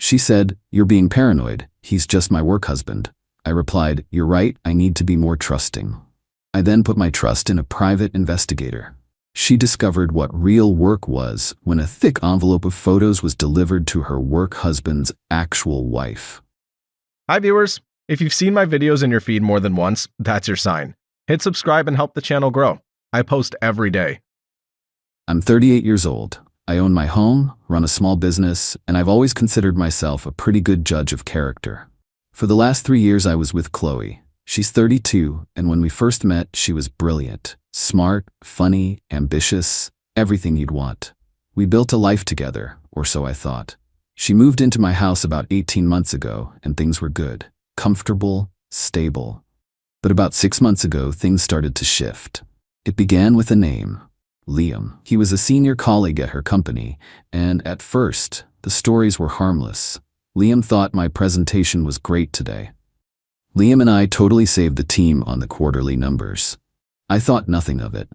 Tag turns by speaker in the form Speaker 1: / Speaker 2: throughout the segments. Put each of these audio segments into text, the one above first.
Speaker 1: She said, "You're being paranoid. He's just my work husband." I replied, "You're right, I need to be more trusting." I then put my trust in a private investigator. She discovered what real work was when a thick envelope of photos was delivered to her work husband's actual wife.
Speaker 2: Hi viewers, if you've seen my videos in your feed more than once, that's your sign. Hit subscribe and help the channel grow. I post every day.
Speaker 1: I'm 38 years old. I own my home, run a small business, and I've always considered myself a pretty good judge of character. For the last 3 years I was with Chloe. She's 32, and when we first met, she was brilliant, smart, funny, ambitious, everything you'd want. We built a life together, or so I thought. She moved into my house about 18 months ago, and things were good, comfortable, stable. But about 6 months ago, things started to shift. It began with a name, Liam. He was a senior colleague at her company, and at first, the stories were harmless. Liam thought my presentation was great today. Liam and I totally saved the team on the quarterly numbers. I thought nothing of it.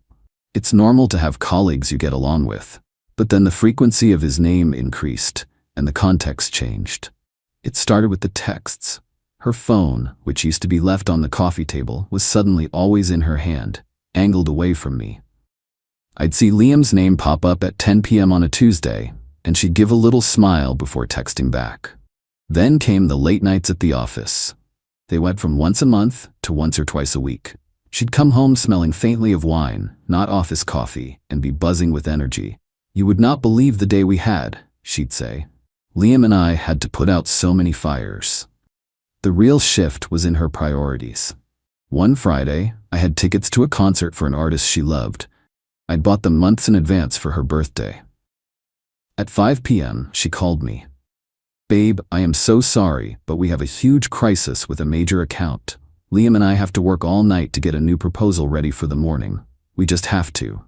Speaker 1: It's normal to have colleagues you get along with. But then the frequency of his name increased, and the context changed. It started with the texts. Her phone, which used to be left on the coffee table, was suddenly always in her hand, angled away from me. I'd see Liam's name pop up at 10 p.m. on a Tuesday, and she'd give a little smile before texting back. Then came the late nights at the office. They went from once a month to once or twice a week. She'd come home smelling faintly of wine, not office coffee, and be buzzing with energy. "You would not believe the day we had," she'd say. Liam and I had to put out so many fires. The real shift was in her priorities. One Friday, I had tickets to a concert for an artist she loved. I'd bought them months in advance for her birthday. At 5 p.m., she called me. "Babe, I am so sorry, but we have a huge crisis with a major account. Liam and I have to work all night to get a new proposal ready for the morning. We just have to."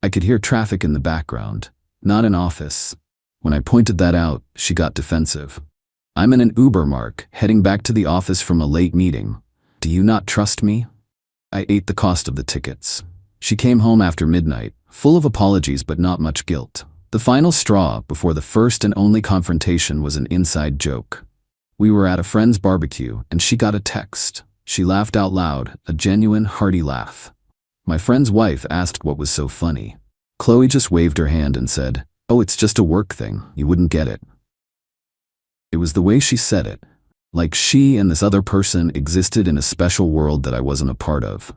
Speaker 1: I could hear traffic in the background, not an office. When I pointed that out, she got defensive. "I'm in an Uber, Mark, heading back to the office from a late meeting. Do you not trust me?" I ate the cost of the tickets. She came home after midnight, full of apologies but not much guilt. The final straw before the first and only confrontation was an inside joke. We were at a friend's barbecue, and she got a text. She laughed out loud, a genuine, hearty laugh. My friend's wife asked what was so funny. Chloe just waved her hand and said, "Oh, it's just a work thing, you wouldn't get it." It was the way she said it, like she and this other person existed in a special world that I wasn't a part of.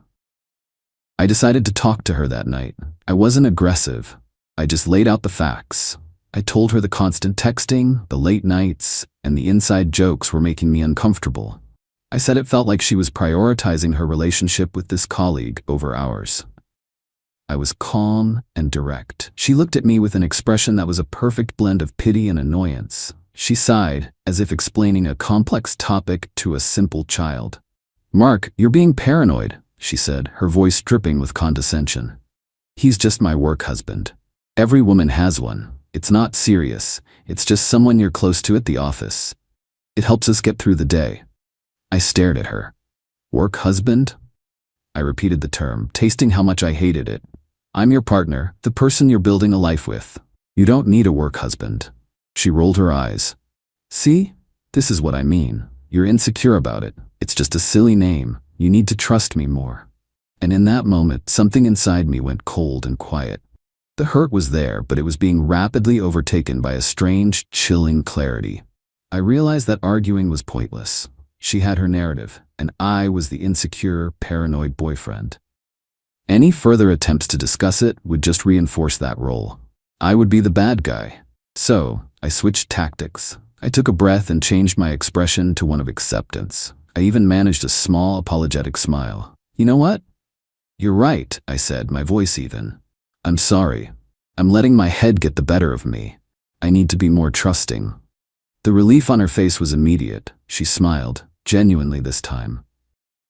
Speaker 1: I decided to talk to her that night. I wasn't aggressive. I just laid out the facts. I told her the constant texting, the late nights, and the inside jokes were making me uncomfortable. I said it felt like she was prioritizing her relationship with this colleague over ours. I was calm and direct. She looked at me with an expression that was a perfect blend of pity and annoyance. She sighed, as if explaining a complex topic to a simple child. "Mark, you're being paranoid," she said, her voice dripping with condescension. "He's just my work husband. Every woman has one. It's not serious. It's just someone you're close to at the office. It helps us get through the day." I stared at her. "Work husband?" I repeated the term, tasting how much I hated it. "I'm your partner, the person you're building a life with. You don't need a work husband." She rolled her eyes. "See? This is what I mean. You're insecure about it. It's just a silly name. You need to trust me more." And in that moment, something inside me went cold and quiet. The hurt was there, but it was being rapidly overtaken by a strange, chilling clarity. I realized that arguing was pointless. She had her narrative, and I was the insecure, paranoid boyfriend. Any further attempts to discuss it would just reinforce that role. I would be the bad guy. So, I switched tactics. I took a breath and changed my expression to one of acceptance. I even managed a small, apologetic smile. "You know what? You're right," I said, my voice even. "I'm sorry. I'm letting my head get the better of me. I need to be more trusting." The relief on her face was immediate. She smiled, genuinely this time.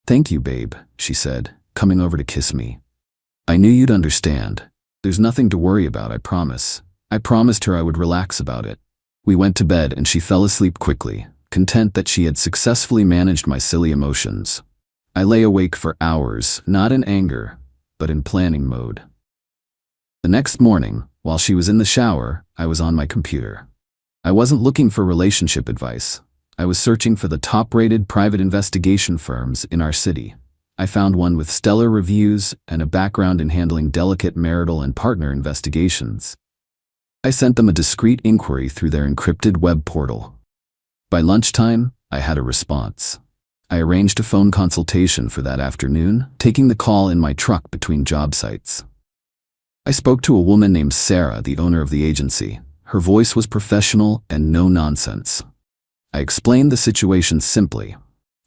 Speaker 1: "Thank you, babe," she said, coming over to kiss me. "I knew you'd understand. There's nothing to worry about, I promise." I promised her I would relax about it. We went to bed and she fell asleep quickly, content that she had successfully managed my silly emotions. I lay awake for hours, not in anger, but in planning mode. The next morning, while she was in the shower, I was on my computer. I wasn't looking for relationship advice. I was searching for the top-rated private investigation firms in our city. I found one with stellar reviews and a background in handling delicate marital and partner investigations. I sent them a discreet inquiry through their encrypted web portal. By lunchtime, I had a response. I arranged a phone consultation for that afternoon, taking the call in my truck between job sites. I spoke to a woman named Sarah, the owner of the agency. Her voice was professional and no nonsense. I explained the situation simply.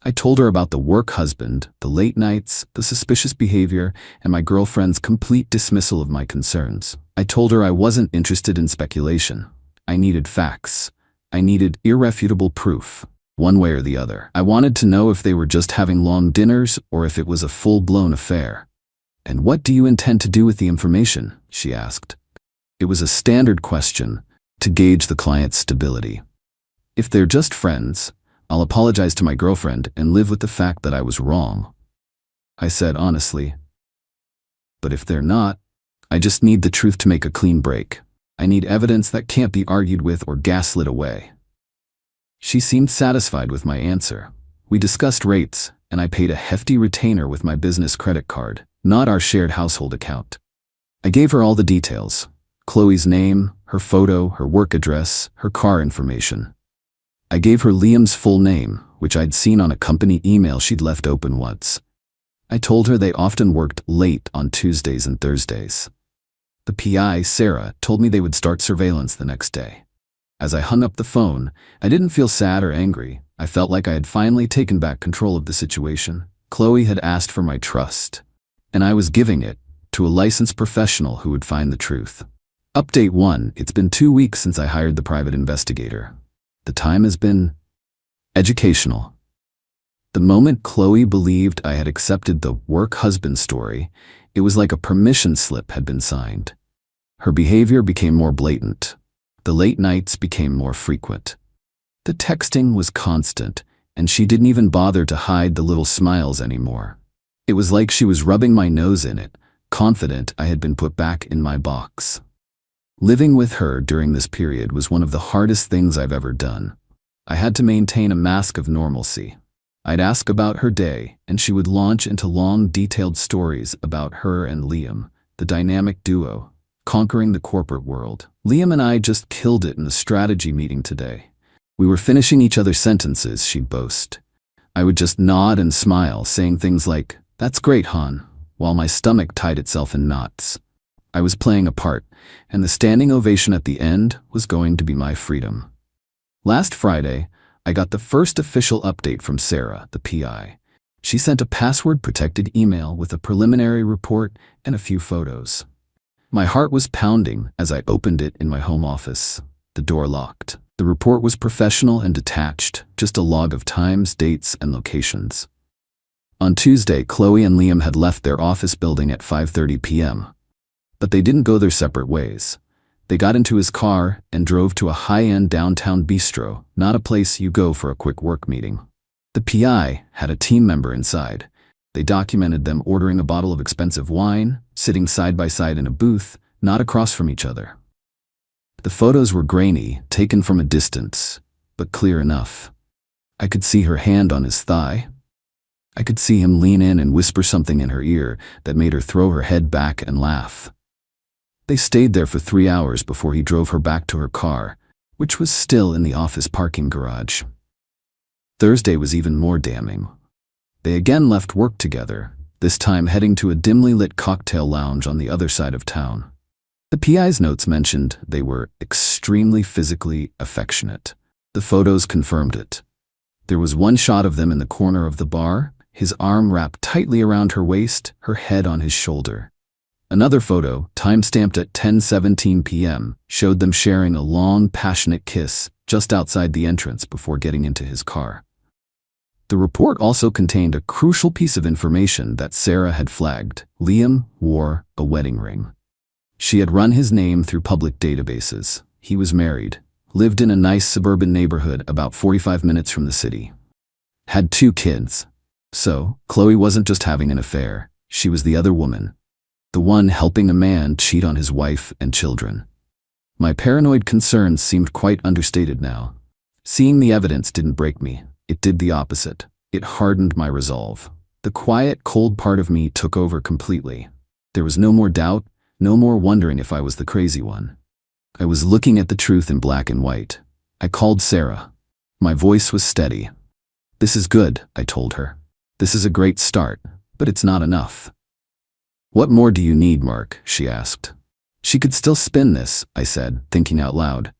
Speaker 1: I told her about the work husband, the late nights, the suspicious behavior, and my girlfriend's complete dismissal of my concerns. I told her I wasn't interested in speculation. I needed facts. I needed irrefutable proof, one way or the other. I wanted to know if they were just having long dinners or if it was a full-blown affair. "And what do you intend to do with the information?" she asked. It was a standard question to gauge the client's stability. "If they're just friends, I'll apologize to my girlfriend and live with the fact that I was wrong," I said honestly. "But if they're not, I just need the truth to make a clean break. I need evidence that can't be argued with or gaslit away." She seemed satisfied with my answer. We discussed rates, and I paid a hefty retainer with my business credit card, not our shared household account. I gave her all the details: Chloe's name, her photo, her work address, her car information. I gave her Liam's full name, which I'd seen on a company email she'd left open once. I told her they often worked late on Tuesdays and Thursdays. The PI, Sarah, told me they would start surveillance the next day. As I hung up the phone, I didn't feel sad or angry. I felt like I had finally taken back control of the situation. Chloe had asked for my trust, and I was giving it to a licensed professional who would find the truth. Update 1. It's been 2 weeks since I hired the private investigator. The time has been educational. The moment Chloe believed I had accepted the work husband story, it was like a permission slip had been signed. Her behavior became more blatant. The late nights became more frequent. The texting was constant, and she didn't even bother to hide the little smiles anymore. It was like she was rubbing my nose in it, confident I had been put back in my box. Living with her during this period was one of the hardest things I've ever done. I had to maintain a mask of normalcy. I'd ask about her day, and she would launch into long, detailed stories about her and Liam, the dynamic duo, conquering the corporate world. "Liam and I just killed it in the strategy meeting today. We were finishing each other's sentences," she'd boast. I would just nod and smile, saying things like, "That's great, hon," while my stomach tied itself in knots. I was playing a part, and the standing ovation at the end was going to be my freedom. Last Friday, I got the first official update from Sarah, the PI. She sent a password-protected email with a preliminary report and a few photos. My heart was pounding as I opened it in my home office. The door locked. The report was professional and detached, just a log of times, dates, and locations. On Tuesday, Chloe and Liam had left their office building at 5:30 p.m. But they didn't go their separate ways. They got into his car and drove to a high-end downtown bistro, not a place you go for a quick work meeting. The PI had a team member inside. They documented them ordering a bottle of expensive wine, sitting side by side in a booth, not across from each other. The photos were grainy, taken from a distance, but clear enough. I could see her hand on his thigh. I could see him lean in and whisper something in her ear that made her throw her head back and laugh. They stayed there for 3 hours before he drove her back to her car, which was still in the office parking garage. Thursday was even more damning. They again left work together, this time heading to a dimly lit cocktail lounge on the other side of town. The PI's notes mentioned they were extremely physically affectionate. The photos confirmed it. There was one shot of them in the corner of the bar, his arm wrapped tightly around her waist, her head on his shoulder. Another photo, time-stamped at 10:17 p.m., showed them sharing a long, passionate kiss just outside the entrance before getting into his car. The report also contained a crucial piece of information that Sarah had flagged. Liam wore a wedding ring. She had run his name through public databases. He was married, lived in a nice suburban neighborhood about 45 minutes from the city. Had 2 kids. So, Chloe wasn't just having an affair, she was the other woman. The one helping a man cheat on his wife and children. My paranoid concerns seemed quite understated now. Seeing the evidence didn't break me. It did the opposite. It hardened my resolve. The quiet, cold part of me took over completely. There was no more doubt, no more wondering if I was the crazy one. I was looking at the truth in black and white. I called Sarah. My voice was steady. "This is good," I told her. "This is a great start, but it's not enough." "What more do you need, Mark?" she asked. She could still spin this, I said, thinking out loud.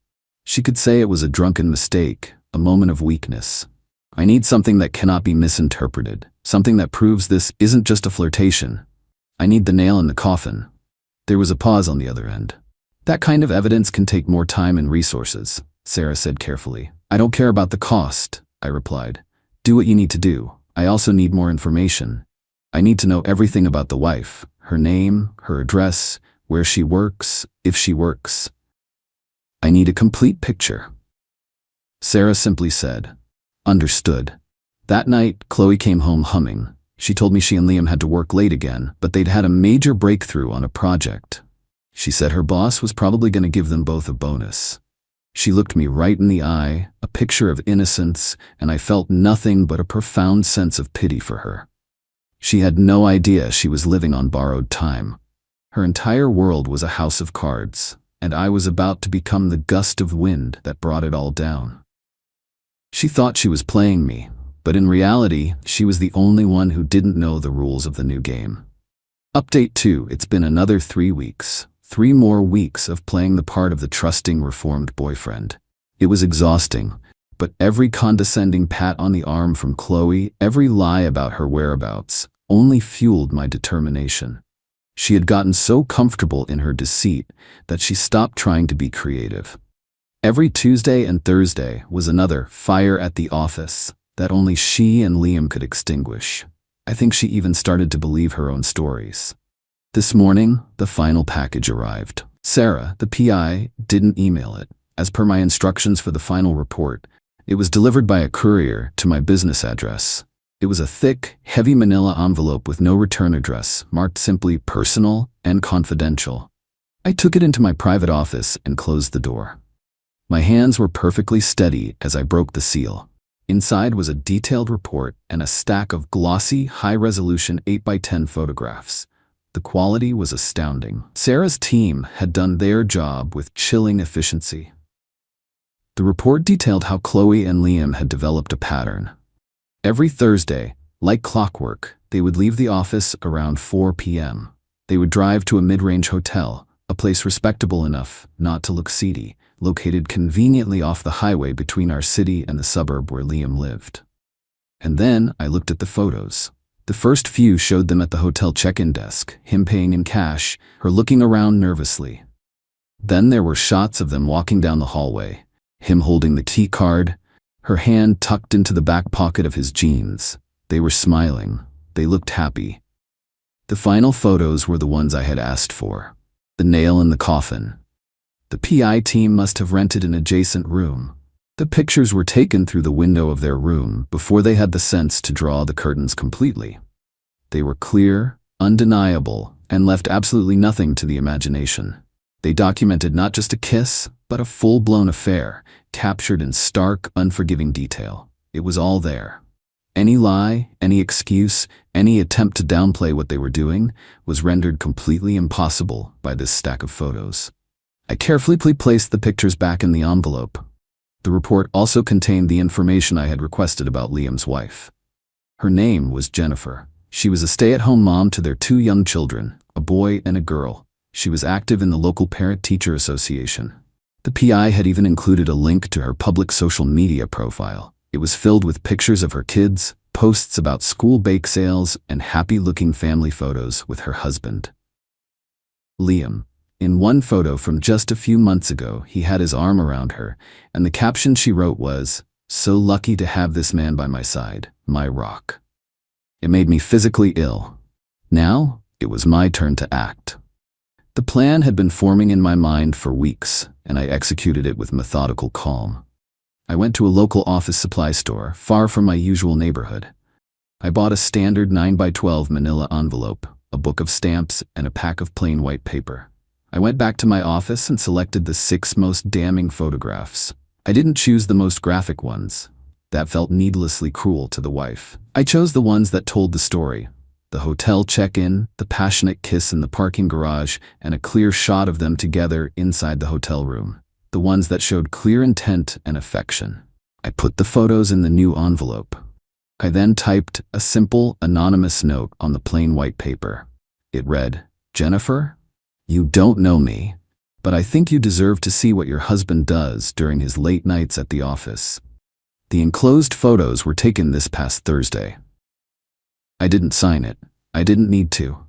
Speaker 1: She could say it was a drunken mistake, a moment of weakness. I need something that cannot be misinterpreted, something that proves this isn't just a flirtation. I need the nail in the coffin. There was a pause on the other end. "That kind of evidence can take more time and resources," Sarah said carefully. "I don't care about the cost," I replied. "Do what you need to do. I also need more information. I need to know everything about the wife, her name, her address, where she works, if she works. I need a complete picture." Sarah simply said, "Understood." That night, Chloe came home humming. She told me she and Liam had to work late again, but they'd had a major breakthrough on a project. She said her boss was probably going to give them both a bonus. She looked me right in the eye, a picture of innocence, and I felt nothing but a profound sense of pity for her. She had no idea she was living on borrowed time. Her entire world was a house of cards, and I was about to become the gust of wind that brought it all down. She thought she was playing me, but in reality, she was the only one who didn't know the rules of the new game. Update 2. It's been another 3 weeks. 3 more weeks of playing the part of the trusting, reformed boyfriend. It was exhausting, but every condescending pat on the arm from Chloe, every lie about her whereabouts, only fueled my determination. She had gotten so comfortable in her deceit that she stopped trying to be creative. Every Tuesday and Thursday was another fire at the office that only she and Liam could extinguish. I think she even started to believe her own stories. This morning, the final package arrived. Sarah, the PI, didn't email it. As per my instructions for the final report, it was delivered by a courier to my business address. It was a thick, heavy manila envelope with no return address, marked simply personal and confidential. I took it into my private office and closed the door. My hands were perfectly steady as I broke the seal. Inside was a detailed report and a stack of glossy, high-resolution 8x10 photographs. The quality was astounding. Sarah's team had done their job with chilling efficiency. The report detailed how Chloe and Liam had developed a pattern. Every Thursday, like clockwork, they would leave the office around 4 p.m. They would drive to a mid-range hotel, a place respectable enough not to look seedy, located conveniently off the highway between our city and the suburb where Liam lived. And then I looked at the photos. The first few showed them at the hotel check-in desk, him paying in cash, her looking around nervously. Then there were shots of them walking down the hallway, him holding the key card, her hand tucked into the back pocket of his jeans. They were smiling. They looked happy. The final photos were the ones I had asked for. The nail in the coffin. The PI team must have rented an adjacent room. The pictures were taken through the window of their room before they had the sense to draw the curtains completely. They were clear, undeniable, and left absolutely nothing to the imagination. They documented not just a kiss, but a full-blown affair, captured in stark, unforgiving detail. It was all there. Any lie, any excuse, any attempt to downplay what they were doing was rendered completely impossible by this stack of photos. I carefully placed the pictures back in the envelope. The report also contained the information I had requested about Liam's wife. Her name was Jennifer. She was a stay-at-home mom to their 2 young children, a boy and a girl. She was active in the local parent-teacher association. The PI had even included a link to her public social media profile. It was filled with pictures of her kids, posts about school bake sales, and happy-looking family photos with her husband. Liam. In one photo from just a few months ago, he had his arm around her, and the caption she wrote was, "So lucky to have this man by my side, my rock." It made me physically ill. Now, it was my turn to act. The plan had been forming in my mind for weeks, and I executed it with methodical calm. I went to a local office supply store, far from my usual neighborhood. I bought a standard 9x12 manila envelope, a book of stamps, and a pack of plain white paper. I went back to my office and selected the 6 most damning photographs. I didn't choose the most graphic ones. That felt needlessly cruel to the wife. I chose the ones that told the story. The hotel check-in, the passionate kiss in the parking garage, and a clear shot of them together inside the hotel room. The ones that showed clear intent and affection. I put the photos in the new envelope. I then typed a simple, anonymous note on the plain white paper. It read, "Jennifer, you don't know me, but I think you deserve to see what your husband does during his late nights at the office." The enclosed photos were taken this past Thursday. I didn't sign it. I didn't need to.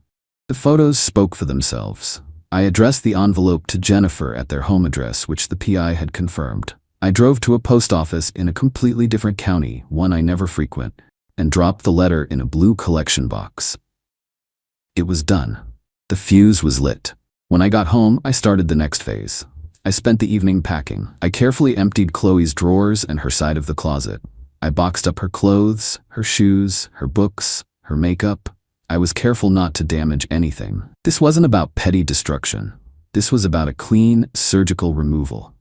Speaker 1: The photos spoke for themselves. I addressed the envelope to Jennifer at their home address, which the PI had confirmed. I drove to a post office in a completely different county, one I never frequent, and dropped the letter in a blue collection box. It was done. The fuse was lit. When I got home, I started the next phase. I spent the evening packing. I carefully emptied Chloe's drawers and her side of the closet. I boxed up her clothes, her shoes, her books, her makeup. I was careful not to damage anything. This wasn't about petty destruction. This was about a clean, surgical removal.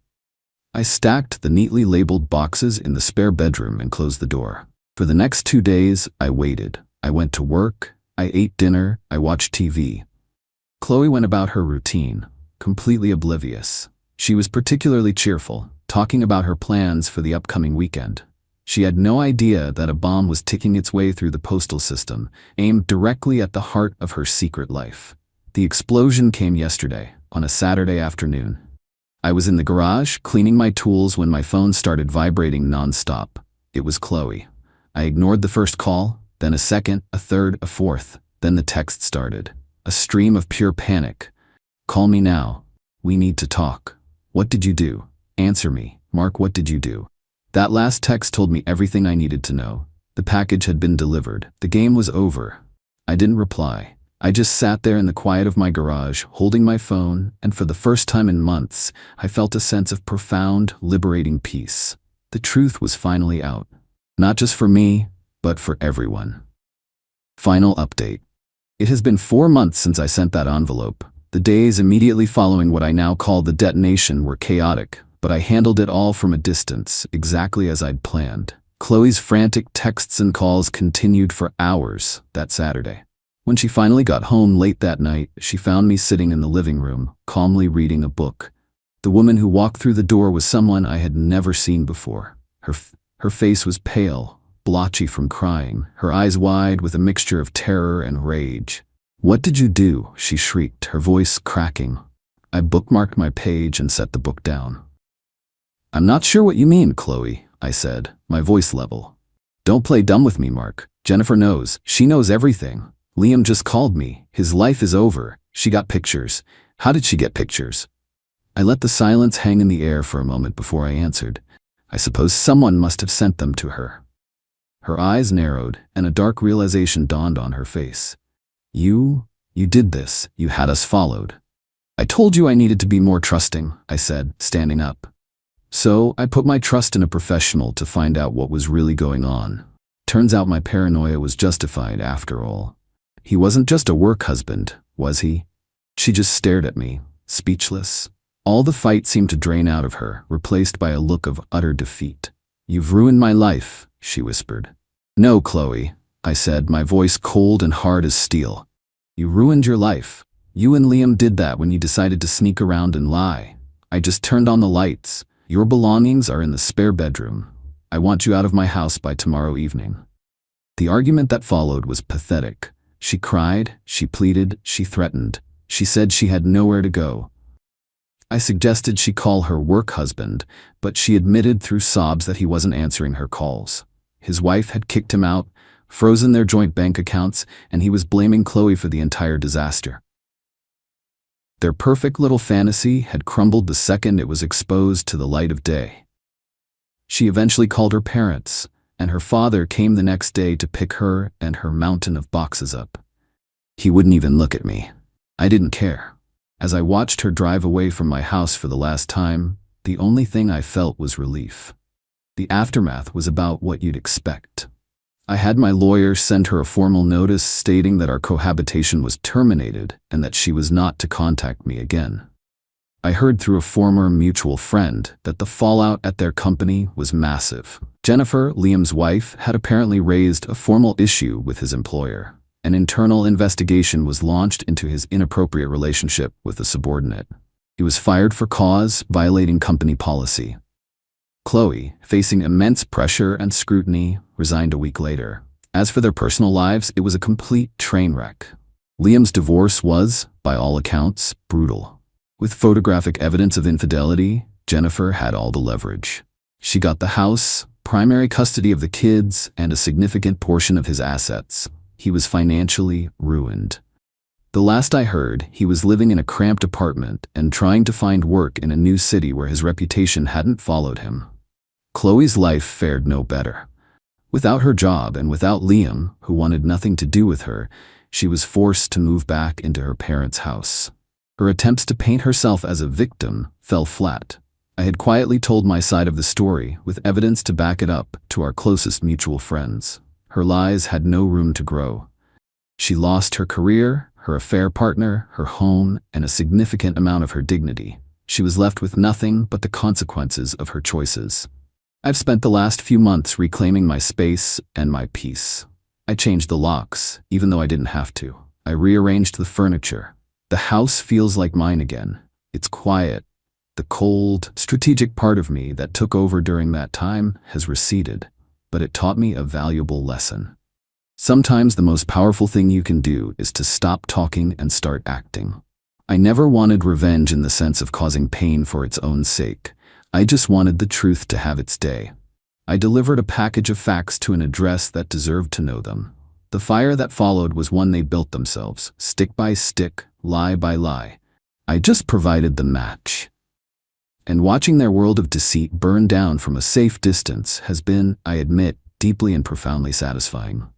Speaker 1: I stacked the neatly labeled boxes in the spare bedroom and closed the door. For the next 2 days, I waited. I went to work. I ate dinner. I watched TV. Chloe went about her routine, completely oblivious. She was particularly cheerful, talking about her plans for the upcoming weekend. She had no idea that a bomb was ticking its way through the postal system, aimed directly at the heart of her secret life. The explosion came yesterday, on a Saturday afternoon. I was in the garage, cleaning my tools when my phone started vibrating non-stop. It was Chloe. I ignored the first call, then a second, a third, a fourth. Then the text started. A stream of pure panic. "Call me now. We need to talk. What did you do? Answer me. Mark, what did you do?" That last text told me everything I needed to know. The package had been delivered. The game was over. I didn't reply. I just sat there in the quiet of my garage, holding my phone, and for the first time in months, I felt a sense of profound, liberating peace. The truth was finally out. Not just for me, but for everyone. Final update. It has been 4 months since I sent that envelope. The days immediately following what I now call the detonation were chaotic, but I handled it all from a distance, exactly as I'd planned. Chloe's frantic texts and calls continued for hours that Saturday. When she finally got home late that night, she found me sitting in the living room, calmly reading a book. The woman who walked through the door was someone I had never seen before. Her face was pale, blotchy from crying, her eyes wide with a mixture of terror and rage. "What did you do?" she shrieked, her voice cracking. I bookmarked my page and set the book down. "I'm not sure what you mean, Chloe," I said, my voice level. "Don't play dumb with me, Mark. Jennifer knows. She knows everything. Liam just called me. His life is over. She got pictures. How did she get pictures?" I let the silence hang in the air for a moment before I answered. "I suppose someone must have sent them to her." Her eyes narrowed, and a dark realization dawned on her face. You did this. You had us followed." "I told you I needed to be more trusting," I said, standing up. "So I put my trust in a professional to find out what was really going on. Turns out my paranoia was justified after all. He wasn't just a work husband, was he?" She just stared at me, speechless. All the fight seemed to drain out of her, replaced by a look of utter defeat. "You've ruined my life," she whispered. "No, Chloe," I said, my voice cold and hard as steel. "You ruined your life. You and Liam did that when you decided to sneak around and lie. I just turned on the lights. Your belongings are in the spare bedroom. I want you out of my house by tomorrow evening." The argument that followed was pathetic. She cried, she pleaded, she threatened. She said she had nowhere to go. I suggested she call her work husband, but she admitted through sobs that he wasn't answering her calls. His wife had kicked him out, frozen their joint bank accounts, and he was blaming Chloe for the entire disaster. Their perfect little fantasy had crumbled the second it was exposed to the light of day. She eventually called her parents, and her father came the next day to pick her and her mountain of boxes up. He wouldn't even look at me. I didn't care. As I watched her drive away from my house for the last time, the only thing I felt was relief. The aftermath was about what you'd expect. I had my lawyer send her a formal notice stating that our cohabitation was terminated and that she was not to contact me again. I heard through a former mutual friend that the fallout at their company was massive. Jennifer, Liam's wife, had apparently raised a formal issue with his employer. An internal investigation was launched into his inappropriate relationship with a subordinate. He was fired for cause, violating company policy. Chloe, facing immense pressure and scrutiny, resigned a week later. As for their personal lives, it was a complete train wreck. Liam's divorce was, by all accounts, brutal. With photographic evidence of infidelity, Jennifer had all the leverage. She got the house, primary custody of the kids, and a significant portion of his assets. He was financially ruined. The last I heard, he was living in a cramped apartment and trying to find work in a new city where his reputation hadn't followed him. Chloe's life fared no better. Without her job and without Liam, who wanted nothing to do with her, she was forced to move back into her parents' house. Her attempts to paint herself as a victim fell flat. I had quietly told my side of the story, with evidence to back it up, to our closest mutual friends. Her lies had no room to grow. She lost her career, her affair partner, her home, and a significant amount of her dignity. She was left with nothing but the consequences of her choices. I've spent the last few months reclaiming my space and my peace. I changed the locks, even though I didn't have to. I rearranged the furniture. The house feels like mine again. It's quiet. The cold, strategic part of me that took over during that time has receded, but it taught me a valuable lesson. Sometimes the most powerful thing you can do is to stop talking and start acting. I never wanted revenge in the sense of causing pain for its own sake. I just wanted the truth to have its day. I delivered a package of facts to an address that deserved to know them. The fire that followed was one they built themselves, stick by stick, lie by lie. I just provided the match. And watching their world of deceit burn down from a safe distance has been, I admit, deeply and profoundly satisfying.